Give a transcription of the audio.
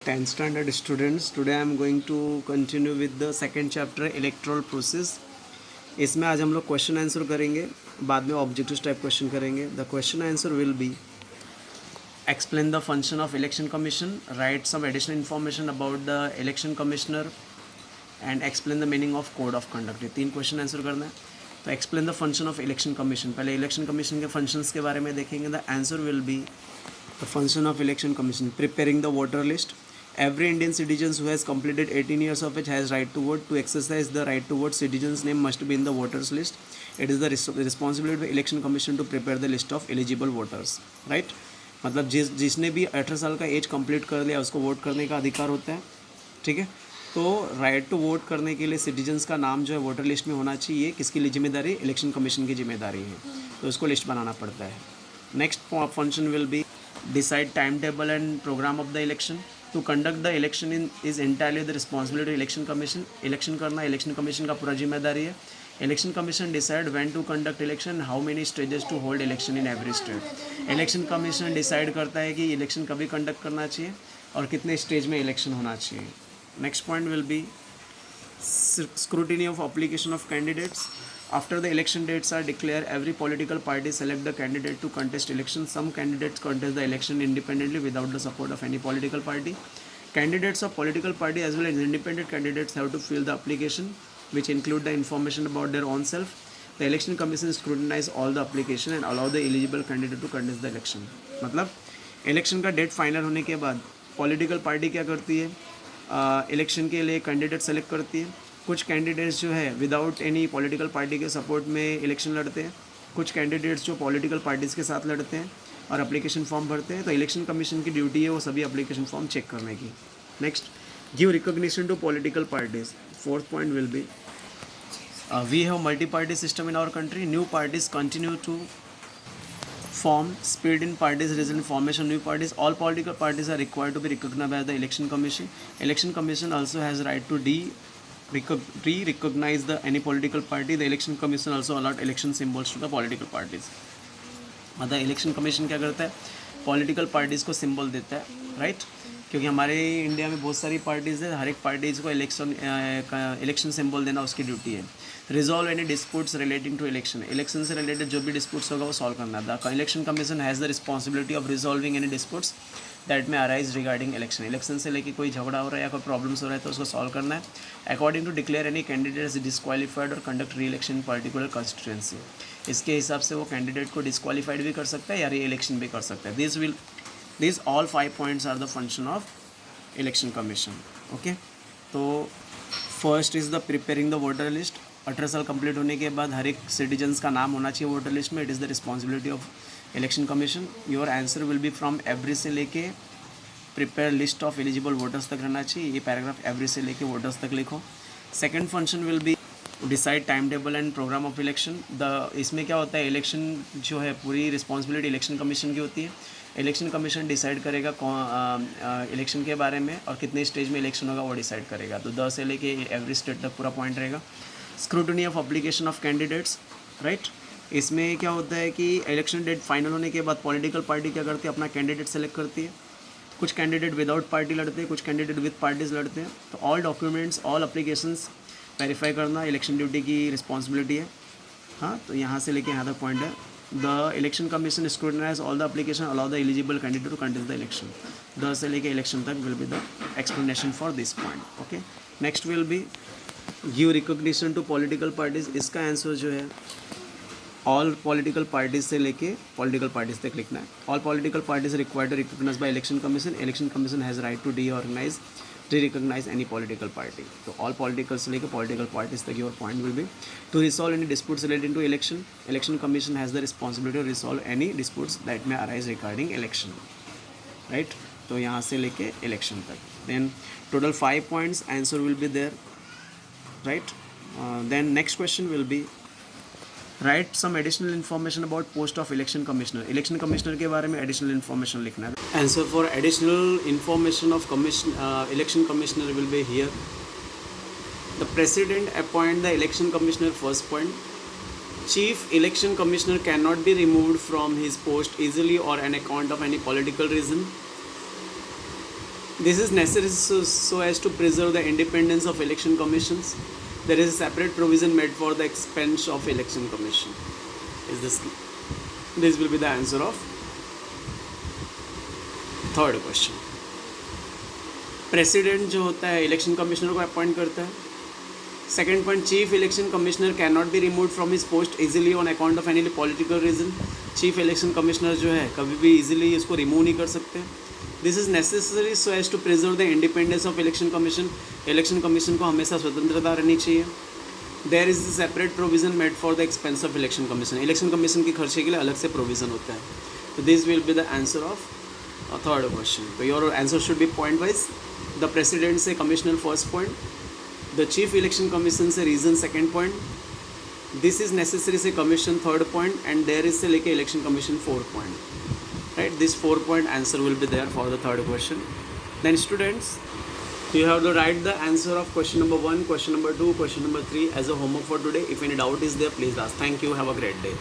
10th standard students, today I am going to continue with the second chapter electoral process. इसमें आज हम लोग question answer करेंगे, बाद में ऑब्जेक्टिव टाइप क्वेश्चन करेंगे. The question answer will B explain the function of election commission, write some additional information about the election commissioner and explain the meaning of code of conduct. ये 3 question answer करना है. तो explain the function of election commission, पहले election commission के functions के बारे में देखेंगे. The answer will be the function of election commission, preparing the voter list. Every Indian citizen who has completed 18 years of age has right to vote. To exercise the right to vote, citizen's name must be in the voters list. It is the responsibility of the election commission to prepare the list of eligible voters. Right? मतलब जिसने भी 18 साल का as complete कर लिया उसको vote करने का अधिकार होता है. ठीक है. तो राइट टू वोट करने के लिए सिटीजन्स का नाम जो है वोटर लिस्ट में होना चाहिए. किसकी जिम्मेदारी? इलेक्शन कमीशन की जिम्मेदारी है. तो उसको लिस्ट बनाना पड़ता है. Next function will be decide time table and programme of the election. To conduct the election is entirely the responsibility election commission. Election करना इलेक्शन कमीशन का पूरा जिम्मेदारी है. Election commission decide when to conduct election, how many stages to hold election in every state. Election commission decide करता है कि election कभी conduct करना चाहिए और कितने स्टेज में इलेक्शन होना चाहिए. Next point will B scrutiny of application of candidates. After the election dates are declared, every political party select the candidate to contest election. Some candidates contest the election independently without the support of any political party. Candidates of political party as well as independent candidates have to fill the application, which include the information about their own self. The election commission scrutinize all the application and allow the eligible candidate to contest the election. मतलब election का date final होने के बाद political party क्या करती है? Election के लिए कैंडिडेट सेलेक्ट करती है. कुछ कैंडिडेट्स जो है विदाउट एनी पॉलिटिकल पार्टी के सपोर्ट में इलेक्शन लड़ते हैं. कुछ कैंडिडेट्स जो पॉलिटिकल पार्टीज़ के साथ लड़ते हैं और एप्लीकेशन फॉर्म भरते हैं. तो इलेक्शन कमीशन की ड्यूटी है वो सभी एप्लीकेशन फॉर्म चेक करने की. Next, give recognition to political parties. Fourth point will be we have multi party system in our country. New parties continue to form. Speed in parties result in formation of new parties. All political parties are required to be recognized by the election commission. Election commission also has right to re-recognize the any political party. The election commission also allowed election symbols to the political parties. मतलब election commission क्या करता है? Political parties को symbol देता है. Right? क्योंकि हमारे India में बहुत सारी पार्टीज़ है, हर एक पार्टीज़ को इलेक्शन सिंबल देना उसकी ड्यूटी है. Resolve any disputes relating to election. Election से रिलेटेड जो भी डिस्प्यूट्स होगा वो सॉल्व करना. The election commission has the responsibility of resolving any disputes that may arise regarding election. Election से लेके कोई झगड़ा हो रहा है या कोई प्रॉब्लम्स हो रहा है तो उसको सॉल्व करना है. According to declare any candidate disqualified और conduct re election in particular constituency. इसके हिसाब से वो कैंडिडेट को डिस्क्वालीफाइड भी कर सकता है या री इलेक्शन भी कर सकता है. This all 5 points are the function of election commission. Okay. तो first is the preparing the voter list. 18 साल कंप्लीट होने के बाद हर एक सिटीजन्स का नाम होना चाहिए वोटर लिस्ट में. It is the responsibility of election commission. Your answer will B from every से लेके prepare list of eligible voters तक रहना चाहिए. ये पैराग्राफ एवरी से लेके वोटर्स तक लिखो. Second function will be decide time table and programme of election. इसमें क्या होता है? इलेक्शन जो है पूरी रिस्पॉन्सिबिलिटी इलेक्शन कमीशन की होती है. इलेक्शन कमीशन डिसाइड करेगा इलेक्शन के बारे में और कितने स्टेज में इलेक्शन होगा वो डिसाइड करेगा. तो 10 से लेके एवरी स्टेट तक पूरा पॉइंट रहेगा. Scrutiny of application of candidates. Right? इसमें क्या होता है कि इलेक्शन डेट फाइनल होने के बाद पॉलिटिकल पार्टी क्या करती है? अपना कैंडिडेट सेलेक्ट करती है. कुछ कैंडिडेट विदाउट पार्टी लड़ते हैं, कुछ कैंडिडेट विद पार्टीज लड़ते हैं. तो all documents all applications verify करना इलेक्शन ड्यूटी की रिस्पॉन्सिबिलिटी है. हाँ, तो यहाँ से लेके यहाँ तक पॉइंट है. The election commission scrutinise all the application, allow the eligible candidate to contest the election. 10 से लेके इलेक्शन तक will be the explanation for this point. Okay. Next will be give recognition to political parties. इसका answer जो है all political parties से लेके political parties तक लिखना है. All political parties required to recognise by election commission. Election commission has right to recognise any political party. तो all political से लेके पॉलिटिकल पार्टीज तक your point will be to resolve any disputes relating to election. Election commission has the responsibility to resolve any disputes that may arise regarding election. Right? तो यहाँ से लेके election तक. Then total 5 points answer will be there. Right? Then next question will be write some additional information about post of election commissioner. Election commissioner के बारे में additional information लिखना है. Answer for additional information of election commissioner will be here. The president appoint the election commissioner. First point, chief election commissioner can not be removed from his post easily or on account of any political reason. This is necessary so as to preserve the independence of election commissions. There is a separate provision made for the expense of election commission. Is this will be the answer of third question. President जो होता है election commissioner को appoint करता है. Second point, chief election commissioner can not be remove from his post easily on account of any political reason. Chief election commissioner जो है कभी भी इजीली इसको रिमूव नहीं कर सकते. This is necessary so as to preserve the independence of election commission. Election commission को हमेशा स्वतंत्रता रहनी चाहिए. There is the separate provision made for the expense of election commission. Election commission के खर्चे के लिए अलग से प्रोविज़न होता है. तो this will be the answer of third question. तो your answer should be point wise. The president से commissioner first point, the chief election commission से reason second point, this is necessary से commission third point, and there is से लेके election commission fourth point. Right, this 4 point answer will be there for the third question. Then students, you have to write the answer of question number 1, question number 2, question number 3 as a homework for today. If any doubt is there, please ask. Thank you. Have a great day.